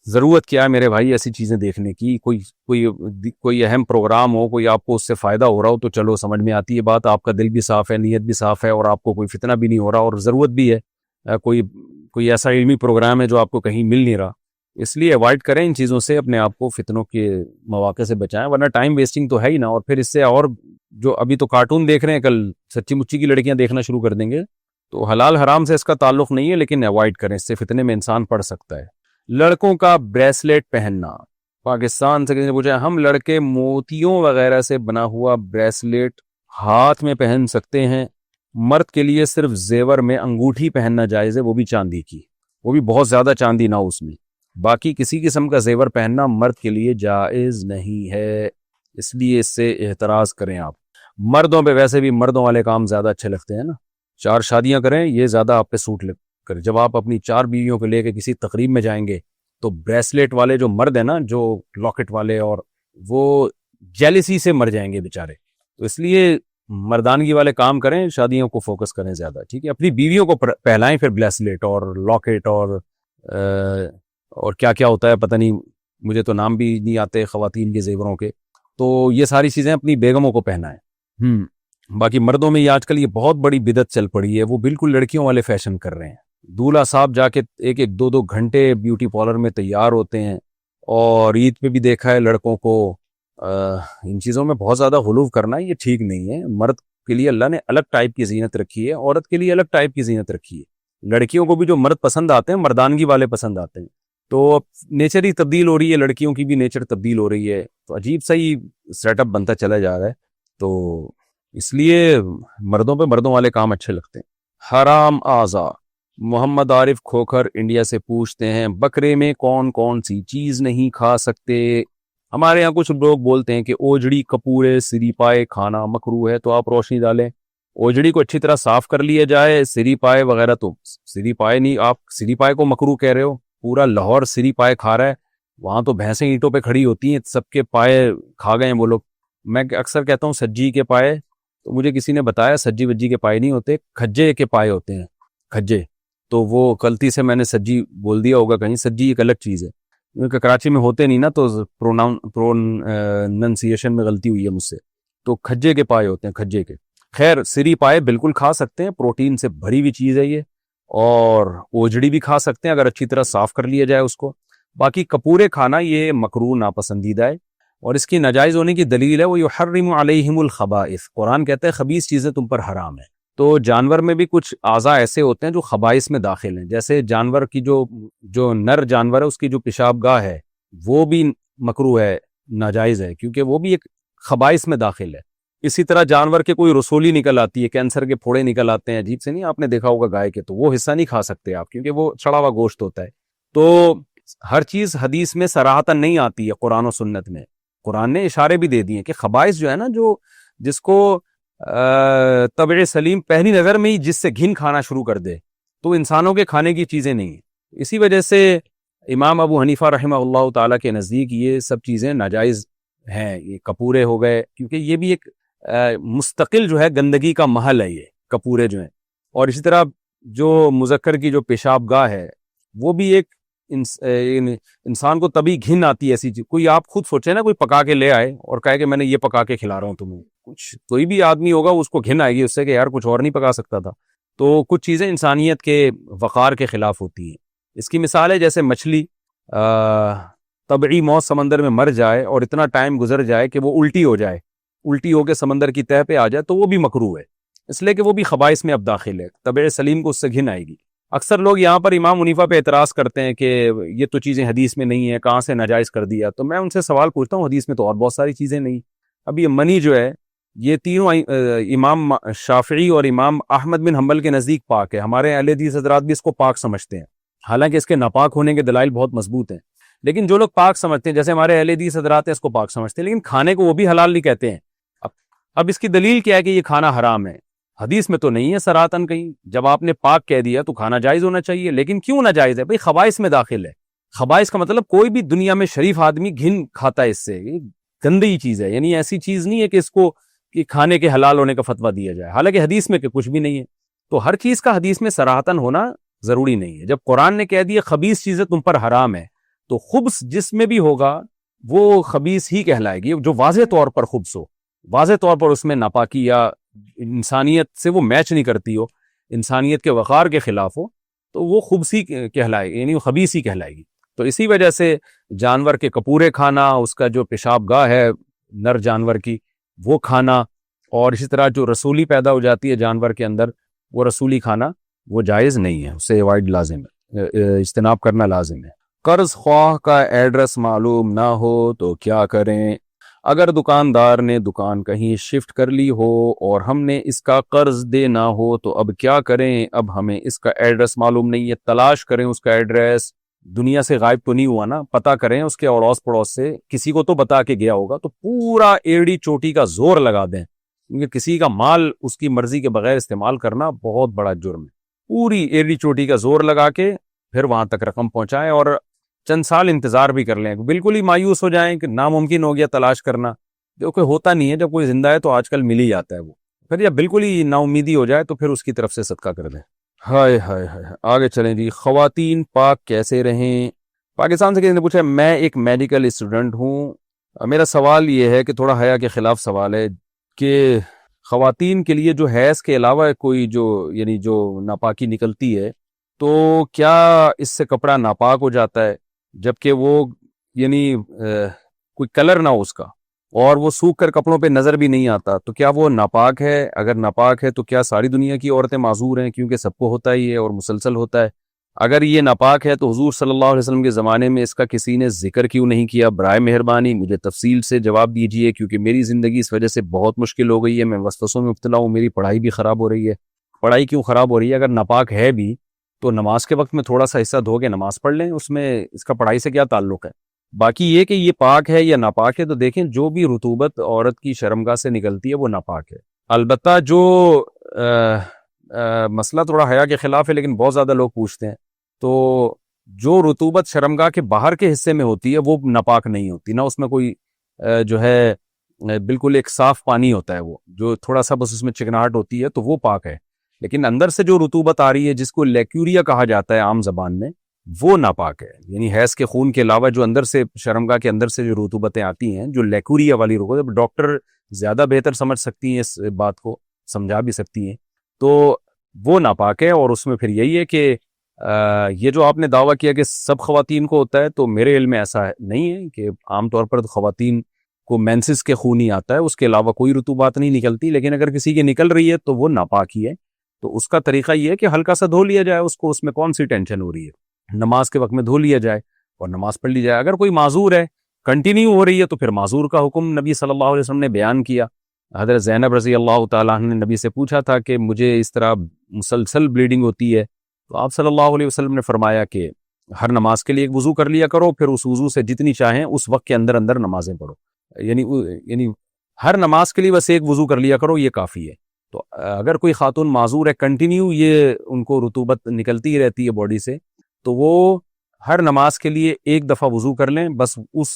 Speaker 1: ضرورت کیا ہے میرے بھائی ایسی چیزیں دیکھنے کی؟ کوئی اہم پروگرام ہو، کوئی آپ کو اس سے فائدہ ہو رہا ہو تو چلو سمجھ میں آتی ہے بات، آپ کا دل بھی صاف ہے، نیت بھی صاف ہے اور آپ کو کوئی فتنہ بھی نہیں ہو رہا اور ضرورت بھی ہے. کوئی ایسا علمی پروگرام ہے جو آپ کو کہیں مل نہیں رہا، اس لیے اوائڈ کریں ان چیزوں سے، اپنے آپ کو فتنوں کے مواقع سے بچائیں، ورنہ ٹائم ویسٹنگ تو ہے ہی نا. اور پھر اس سے اور جو ابھی تو کارٹون دیکھ رہے ہیں، کل سچی مچی کی لڑکیاں دیکھنا شروع کر دیں گے. تو حلال حرام سے اس کا تعلق نہیں ہے، لیکن اوائڈ کریں، اس سے فتنے میں انسان پڑ سکتا ہے. لڑکوں کا بریسلیٹ پہننا. پاکستان سے کسی نے پوچھا ہم لڑکے موتیوں وغیرہ سے بنا ہوا بریسلیٹ ہاتھ میں پہن سکتے ہیں؟ مرد کے لیے صرف زیور میں انگوٹھی پہننا جائز ہے، وہ بھی چاندی کی، وہ بھی بہت زیادہ چاندی نہ اس میں. باقی کسی قسم کا زیور پہننا مرد کے لیے جائز نہیں ہے، اس لیے اس سے احتراز کریں آپ. مردوں پہ ویسے بھی مردوں والے کام زیادہ اچھے لگتے ہیں نا، 4 شادیاں کریں یہ زیادہ آپ پہ سوٹ کرے. جب آپ اپنی 4 بیویوں کو لے کے کسی تقریب میں جائیں گے تو بریسلیٹ والے جو مرد ہیں نا، جو لاکٹ والے، اور وہ جیلسی سے مر جائیں گے بیچارے. تو اس لیے مردانگی والے کام کریں، شادیوں کو فوکس کریں زیادہ، ٹھیک ہے؟ اپنی بیویوں کو پہلائیں پھر بریسلیٹ اور لاکٹ اور کیا کیا ہوتا ہے پتہ نہیں، مجھے تو نام بھی نہیں آتے خواتین کے زیوروں کے. تو یہ ساری چیزیں اپنی بیگموں کو پہنائیں. باقی مردوں میں یہ آج کل یہ بہت بڑی بدعت چل پڑی ہے، وہ بالکل لڑکیوں والے فیشن کر رہے ہیں. دولہا صاحب جا کے 1-2 گھنٹے بیوٹی پارلر میں تیار ہوتے ہیں، اور عید پہ بھی دیکھا ہے لڑکوں کو ان چیزوں میں بہت زیادہ غلو کرنا، یہ ٹھیک نہیں ہے. مرد کے لیے اللہ نے الگ ٹائپ کی زینت رکھی ہے، عورت کے لیے الگ ٹائپ کی زینت رکھی ہے. لڑکیوں کو بھی جو مرد پسند آتے ہیں مردانگی والے پسند آتے ہیں، تو نیچر ہی تبدیل ہو رہی ہے، لڑکیوں کی بھی نیچر تبدیل ہو رہی ہے، تو عجیب سا ہی سیٹ اپ بنتا چلا جا رہا ہے. تو اس لیے مردوں پہ مردوں والے کام اچھے لگتے ہیں. حرام اعضا. محمد عارف کھوکھر انڈیا سے پوچھتے ہیں بکرے میں کون کون سی چیز نہیں کھا سکتے؟ ہمارے یہاں کچھ لوگ بولتے ہیں کہ اوجڑی، کپورے، سری پائے کھانا مکروہ ہے، تو آپ روشنی ڈالیں. اوجڑی کو اچھی طرح صاف کر لیا جائے، سری پائے وغیرہ تو سری پائے نہیں، آپ سری پائے کو مکروہ کہہ رہے ہو. پورا لاہور سری پائے کھا رہا ہے، وہاں تو بھینسیں اینٹوں پہ کھڑی ہوتی ہیں، سب کے پائے کھا گئے ہیں وہ لوگ. میں اکثر کہتا ہوں سجی کے پائے، تو مجھے کسی نے بتایا سجی وجی کے پائے نہیں ہوتے، کھجے کے پائے ہوتے ہیں، کھجے. تو وہ غلطی سے میں نے سجی بول دیا ہوگا کہیں، سجی ایک الگ چیز ہے کیونکہ کراچی میں ہوتے نہیں نا، تو پروننسیشن میں غلطی ہوئی ہے مجھ سے. تو کھجے کے پائے ہوتے ہیں، کھجے کے. خیر سری پائے بالکل کھا سکتے ہیں، پروٹین سے بھری ہوئی چیز ہے یہ. اور اوجڑی بھی کھا سکتے ہیں اگر اچھی طرح صاف کر لیا جائے اس کو. باقی کپورے کھانا یہ مکروہ ناپسندیدہ ہے، اور اس کی ناجائز ہونے کی دلیل ہے وہ یحرم علیہم الخبائث، قرآن کہتا ہے خبیث چیزیں تم پر حرام ہیں. تو جانور میں بھی کچھ اعضاء ایسے ہوتے ہیں جو خبائث میں داخل ہیں، جیسے جانور کی جو نر جانور ہے اس کی جو پیشاب گاہ ہے وہ بھی مکروہ ہے، ناجائز ہے، کیونکہ وہ بھی ایک خبائث میں داخل ہے. اسی طرح جانور کے کوئی رسولی نکل آتی ہے، کینسر کے پھوڑے نکل آتے ہیں عجیب سے، نہیں آپ نے دیکھا ہوگا گائے کے، تو وہ حصہ نہیں کھا سکتے آپ کیونکہ وہ سڑا ہوا گوشت ہوتا ہے. تو ہر چیز حدیث میں صراحتاً نہیں آتی ہے، قرآن و سنت میں قرآن نے اشارے بھی دے دیے کہ خبائث جو ہے نا، جس کو طبع سلیم پہلی نظر میں ہی جس سے گھن کھانا شروع کر دے، تو انسانوں کے کھانے کی چیزیں نہیں ہیں. اسی وجہ سے امام ابو حنیفہ رحمہ اللہ تعالیٰ کے نزدیک یہ سب چیزیں ناجائز ہیں. یہ کپورے ہو گئے، کیونکہ یہ بھی ایک مستقل جو ہے گندگی کا محل ہے یہ کپورے جو ہیں. اور اسی طرح جو مذکر کی جو پیشاب گاہ ہے وہ بھی ایک انسان کو تبھی گھن آتی ہے ایسی چیز. کوئی آپ خود سوچے نا, کوئی پکا کے لے آئے اور کہے کہ میں نے یہ پکا کے کھلا رہا ہوں تمہیں, کوئی بھی آدمی ہوگا اس کو گھن آئے گی اس سے کہ یار کچھ اور نہیں پکا سکتا تھا. تو کچھ چیزیں انسانیت کے وقار کے خلاف ہوتی ہیں. اس کی مثال ہے جیسے مچھلی طبعی موت سمندر میں مر جائے اور اتنا ٹائم گزر جائے کہ وہ الٹی ہو جائے, الٹی ہو کے سمندر کی تہہ پہ آ جائے, تو وہ بھی مکروہ ہے, اس لیے کہ وہ بھی خبائث میں اب داخل ہے. طبع سلیم کو اس سے گھن آئے گی. اکثر لوگ یہاں پر امام حنیفہ پہ اعتراض کرتے ہیں کہ یہ تو چیزیں حدیث میں نہیں ہیں, کہاں سے ناجائز کر دیا. تو میں ان سے سوال پوچھتا ہوں, حدیث میں تو اور بہت ساری چیزیں نہیں. اب یہ منی جو ہے یہ تینوں امام شافعی اور امام احمد بن حنبل کے نزدیک پاک ہے. ہمارے اہل حدیث حضرات بھی اس کو پاک سمجھتے ہیں, حالانکہ اس کے ناپاک ہونے کے دلائل بہت مضبوط ہیں. لیکن جو لوگ پاک سمجھتے ہیں, جیسے ہمارے اہل حدیث حضرات ہیں, اس کو پاک سمجھتے ہیں, لیکن کھانے کو وہ بھی حلال نہیں کہتے ہیں. اب اس کی دلیل کیا ہے کہ یہ کھانا حرام ہے؟ حدیث میں تو نہیں ہے سراطن کہیں. جب آپ نے پاک کہہ دیا تو کھانا جائز ہونا چاہیے. لیکن کیوں ناجائز ہے؟ بھئی خبائث میں داخل ہے. خبائث کا مطلب کوئی بھی دنیا میں شریف آدمی گھن کھاتا ہے اس سے, یہ گندی چیز ہے. یعنی ایسی چیز نہیں ہے کہ اس کو کہ کھانے کے حلال ہونے کا فتویٰ دیا جائے, حالانکہ حدیث میں کہ کچھ بھی نہیں ہے. تو ہر چیز کا حدیث میں صراحتاً ہونا ضروری نہیں ہے. جب قرآن نے کہہ دیا خبیث چیزیں تم پر حرام ہے, تو خبث جس میں بھی ہوگا وہ خبیث ہی کہلائے گی. جو واضح طور پر خبث ہو, واضح طور پر اس میں ناپاکی یا انسانیت سے وہ میچ نہیں کرتی ہو, انسانیت کے وقار کے خلاف ہو, تو وہ خبث ہی کہلائے گی, یعنی وہ خبیث ہی کہلائے گی. تو اسی وجہ سے جانور کے کپورے کھانا, اس کا جو پیشاب گاہ ہے نر جانور کی وہ کھانا, اور اسی طرح جو رسولی پیدا ہو جاتی ہے جانور کے اندر, وہ رسولی کھانا وہ جائز نہیں ہے, اسے اوائڈ لازم ہے, اجتناب کرنا لازم ہے. قرض خواہ کا ایڈریس معلوم نہ ہو تو کیا کریں؟ اگر دکاندار نے دکان کہیں شفٹ کر لی ہو اور ہم نے اس کا قرض دینا ہو تو اب کیا کریں؟ اب ہمیں اس کا ایڈریس معلوم نہیں ہے, تلاش کریں اس کا ایڈریس. دنیا سے غائب تو نہیں ہوا نا, پتہ کریں اس کے اڑوس پڑوس سے, کسی کو تو بتا کے گیا ہوگا. تو پورا ایڑی چوٹی کا زور لگا دیں, کیونکہ کسی کا مال اس کی مرضی کے بغیر استعمال کرنا بہت بڑا جرم ہے. پوری ایڑی چوٹی کا زور لگا کے پھر وہاں تک رقم پہنچائیں, اور چند سال انتظار بھی کر لیں. بالکل ہی مایوس ہو جائیں کہ ناممکن ہو گیا تلاش کرنا, جو کہ ہوتا نہیں ہے. جب کوئی زندہ ہے تو آج کل مل ہی جاتا ہے وہ. پھر جب بالکل ہی نا امیدی ہو جائے تو پھر اس کی طرف سے صدقہ کر دیں. ہائے ہائے ہائے, آگے چلیں جی. خواتین پاک کیسے رہیں؟ پاکستان سے کسی نے پوچھا, میں ایک میڈیکل اسٹوڈنٹ ہوں. میرا سوال یہ ہے کہ تھوڑا حیا کے خلاف سوال ہے کہ خواتین کے لیے جو حیض کے علاوہ کوئی جو یعنی جو ناپاکی نکلتی ہے, تو کیا اس سے کپڑا ناپاک ہو جاتا ہے جبکہ وہ یعنی کوئی کلر نہ ہو اس کا, اور وہ سوکھ کر کپڑوں پہ نظر بھی نہیں آتا, تو کیا وہ ناپاک ہے؟ اگر ناپاک ہے تو کیا ساری دنیا کی عورتیں معذور ہیں, کیونکہ سب کو ہوتا ہی ہے اور مسلسل ہوتا ہے؟ اگر یہ ناپاک ہے تو حضور صلی اللہ علیہ وسلم کے زمانے میں اس کا کسی نے ذکر کیوں نہیں کیا؟ برائے مہربانی مجھے تفصیل سے جواب دیجیے, کیونکہ میری زندگی اس وجہ سے بہت مشکل ہو گئی ہے. میں وسوسوں میں مبتلا ہوں, میری پڑھائی بھی خراب ہو رہی ہے. پڑھائی کیوں خراب ہو رہی ہے؟ اگر ناپاک ہے بھی تو نماز کے وقت میں تھوڑا سا حصہ دھو کے نماز پڑھ لیں, اس میں اس کا پڑھائی سے کیا تعلق ہے؟ باقی یہ کہ یہ پاک ہے یا ناپاک ہے, تو دیکھیں جو بھی رطوبت عورت کی شرمگاہ سے نکلتی ہے وہ ناپاک ہے. البتہ جو مسئلہ تھوڑا حیا کے خلاف ہے لیکن بہت زیادہ لوگ پوچھتے ہیں, تو جو رطوبت شرمگاہ کے باہر کے حصے میں ہوتی ہے وہ ناپاک نہیں ہوتی, نہ اس میں کوئی جو ہے بالکل ایک صاف پانی ہوتا ہے, وہ جو تھوڑا سا بس اس میں چکناہٹ ہوتی ہے تو وہ پاک ہے. لیکن اندر سے جو رطوبت آ رہی ہے جس کو لیکوریا کہا جاتا ہے عام زبان میں, وہ ناپاک ہے. یعنی حیض کے خون کے علاوہ جو اندر سے شرمگاہ کے اندر سے جو رطوبتیں آتی ہیں, جو لیکوریا والی رطوبت, ڈاکٹر زیادہ بہتر سمجھ سکتی ہیں اس بات کو, سمجھا بھی سکتی ہیں, تو وہ ناپاک ہے. اور اس میں پھر یہی ہے کہ یہ جو آپ نے دعویٰ کیا کہ سب خواتین کو ہوتا ہے, تو میرے علم میں ایسا نہیں ہے کہ عام طور پر خواتین کو مینسس کے خون ہی آتا ہے, اس کے علاوہ کوئی رطوبات نہیں نکلتی. لیکن اگر کسی کی نکل رہی ہے تو وہ ناپاک ہی ہے. تو اس کا طریقہ یہ ہے کہ ہلکا سا دھو لیا جائے اس کو, اس میں کون سی ٹینشن ہو رہی ہے, نماز کے وقت میں دھو لیا جائے اور نماز پڑھ لی جائے. اگر کوئی معذور ہے, کنٹینیو ہو رہی ہے, تو پھر معذور کا حکم نبی صلی اللہ علیہ وسلم نے بیان کیا. حضرت زینب رضی اللہ تعالیٰ عنہ نے نبی سے پوچھا تھا کہ مجھے اس طرح مسلسل بلیڈنگ ہوتی ہے, تو آپ صلی اللہ علیہ وسلم نے فرمایا کہ ہر نماز کے لیے ایک وضو کر لیا کرو, پھر اس وضو سے جتنی چاہیں اس وقت کے اندر اندر نمازیں پڑھو. یعنی ہر نماز کے لیے بس ایک وضو کر لیا کرو, یہ کافی ہے. تو اگر کوئی خاتون معذور ہے, کنٹینیو یہ ان کو رطوبت نکلتی رہتی ہے باڈی سے, تو وہ ہر نماز کے لیے ایک دفعہ وضو کر لیں, بس اس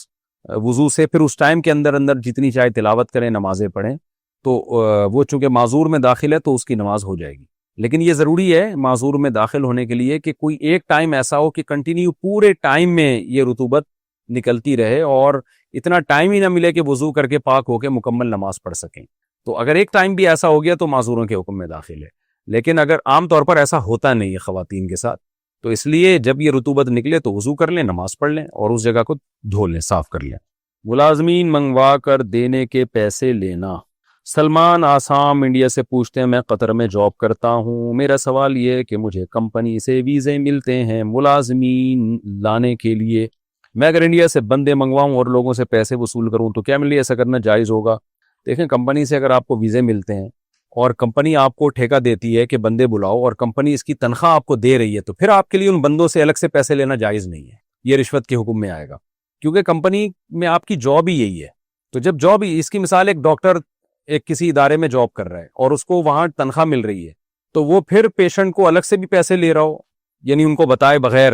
Speaker 1: وضو سے پھر اس ٹائم کے اندر اندر جتنی چاہے تلاوت کریں, نمازیں پڑھیں. تو وہ چونکہ معذور میں داخل ہے تو اس کی نماز ہو جائے گی. لیکن یہ ضروری ہے معذور میں داخل ہونے کے لیے کہ کوئی ایک ٹائم ایسا ہو کہ کنٹینیو پورے ٹائم میں یہ رطوبت نکلتی رہے اور اتنا ٹائم ہی نہ ملے کہ وضو کر کے پاک ہو کے مکمل نماز پڑھ سکیں. تو اگر ایک ٹائم بھی ایسا ہو گیا تو معذوروں کے حکم میں داخل ہے. لیکن اگر عام طور پر ایسا ہوتا نہیں ہے خواتین کے ساتھ، تو اس لیے جب یہ رطوبت نکلے تو وضو کر لیں، نماز پڑھ لیں اور اس جگہ کو دھو لیں، صاف کر لیں. ملازمین منگوا کر دینے کے پیسے لینا. سلمان آسام انڈیا سے پوچھتے ہیں، میں قطر میں جاب کرتا ہوں، میرا سوال یہ ہے کہ مجھے کمپنی سے ویزے ملتے ہیں ملازمین لانے کے لیے، میں اگر انڈیا سے بندے منگواؤں اور لوگوں سے پیسے وصول کروں تو کیا میرے لیے ایسا کرنا جائز ہوگا؟ دیکھیں، کمپنی سے اگر آپ کو ویزے ملتے ہیں اور کمپنی آپ کو ٹھیکہ دیتی ہے کہ بندے بلاؤ اور کمپنی اس کی تنخواہ آپ کو دے رہی ہے، تو پھر آپ کے لیے ان بندوں سے الگ سے پیسے لینا جائز نہیں ہے، یہ رشوت کے حکم میں آئے گا، کیونکہ کمپنی میں آپ کی جاب ہی یہی ہے. تو جب جاب ہی، اس کی مثال ایک ڈاکٹر ایک کسی ادارے میں جاب کر رہا ہے اور اس کو وہاں تنخواہ مل رہی ہے، تو وہ پھر پیشنٹ کو الگ سے بھی پیسے لے رہا ہو، یعنی ان کو بتائے بغیر.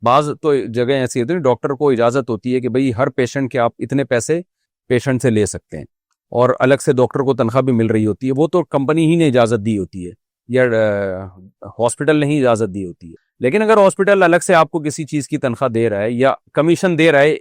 Speaker 1: بعض تو جگہ ایسی ہوتی ہے ڈاکٹر کو اجازت ہوتی ہے کہ بھئی ہر پیشنٹ کے آپ اتنے پیسے پیشنٹ سے لے سکتے ہیں، اور الگ سے ڈاکٹر کو تنخواہ بھی مل رہی ہوتی ہے، وہ تو کمپنی ہی نے اجازت دی ہوتی ہے یا ہاسپٹل نے ہی اجازت دی ہوتی ہے. لیکن اگر ہاسپٹل الگ سے آپ کو کسی چیز کی تنخواہ دے رہا ہے یا کمیشن دے رہا ہے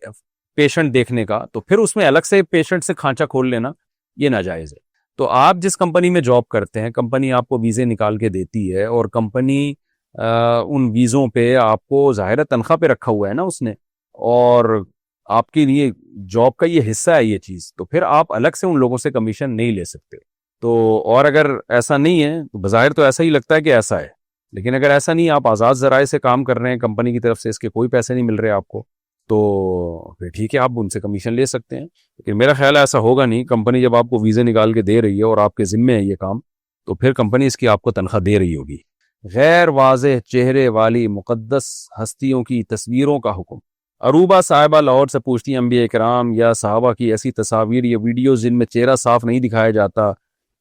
Speaker 1: پیشنٹ دیکھنے کا، تو پھر اس میں الگ سے پیشنٹ سے کھانچا کھول لینا یہ ناجائز ہے. تو آپ جس کمپنی میں جاب کرتے ہیں، کمپنی آپ کو ویزے نکال کے دیتی ہے اور کمپنی ان ویزوں پہ آپ کو ظاہر تنخواہ پہ رکھا ہوا ہے نا اس نے، اور آپ کے لیے جاب کا یہ حصہ ہے یہ چیز، تو پھر آپ الگ سے ان لوگوں سے کمیشن نہیں لے سکتے. تو اور اگر ایسا نہیں ہے تو بظاہر تو ایسا ہی لگتا ہے کہ ایسا ہے، لیکن اگر ایسا نہیں، آپ آزاد ذرائع سے کام کر رہے ہیں، کمپنی کی طرف سے اس کے کوئی پیسے نہیں مل رہے آپ کو، تو پھر ٹھیک ہے، آپ ان سے کمیشن لے سکتے ہیں. لیکن میرا خیال ہے ایسا ہوگا نہیں. کمپنی جب آپ کو ویزے نکال کے دے رہی ہے اور آپ کے ذمے ہے یہ کام، تو پھر کمپنی اس کی آپ کو تنخواہ دے رہی ہوگی. غیر واضح چہرے والی مقدس ہستیوں کی تصویروں کا حکم. عروبہ صاحبہ لاہور سے پوچھتی ہیں، انبیاء کرام یا صحابہ کی ایسی تصاویر یا ویڈیوز جن میں چہرہ صاف نہیں دکھایا جاتا،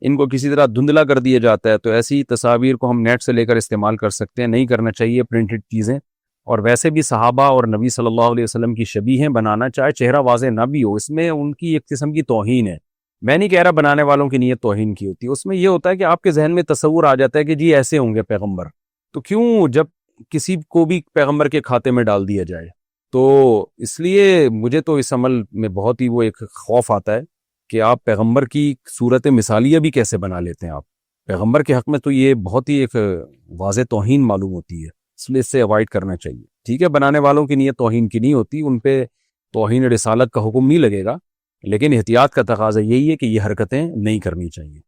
Speaker 1: ان کو کسی طرح دھندلا کر دیا جاتا ہے، تو ایسی تصاویر کو ہم نیٹ سے لے کر استعمال کر سکتے ہیں؟ نہیں کرنا چاہیے پرنٹڈ چیزیں. اور ویسے بھی صحابہ اور نبی صلی اللہ علیہ وسلم کی شبیہیں بنانا، چاہے چہرہ واضح نہ بھی ہو، اس میں ان کی ایک قسم کی توہین ہے. میں نہیں کہہ رہا بنانے والوں کی نیت توہین کی ہوتی ہے، اس میں یہ ہوتا ہے کہ آپ کے ذہن میں تصور آ جاتا ہے کہ جی ایسے ہوں گے پیغمبر، تو کیوں جب کسی کو بھی پیغمبر کے کھاتے میں ڈال دیا جائے. تو اس لیے مجھے تو اس عمل میں بہت ہی وہ ایک خوف آتا ہے کہ آپ پیغمبر کی صورت مثالیہ بھی کیسے بنا لیتے ہیں. آپ پیغمبر کے حق میں تو یہ بہت ہی ایک واضح توہین معلوم ہوتی ہے، اس لیے اس سے اوائڈ کرنا چاہیے. ٹھیک ہے، بنانے والوں کی نیت توہین کی نہیں ہوتی، ان پہ توہین رسالت کا حکم نہیں لگے گا، لیکن احتیاط کا تقاضا یہی ہے کہ یہ حرکتیں نہیں کرنی چاہیے.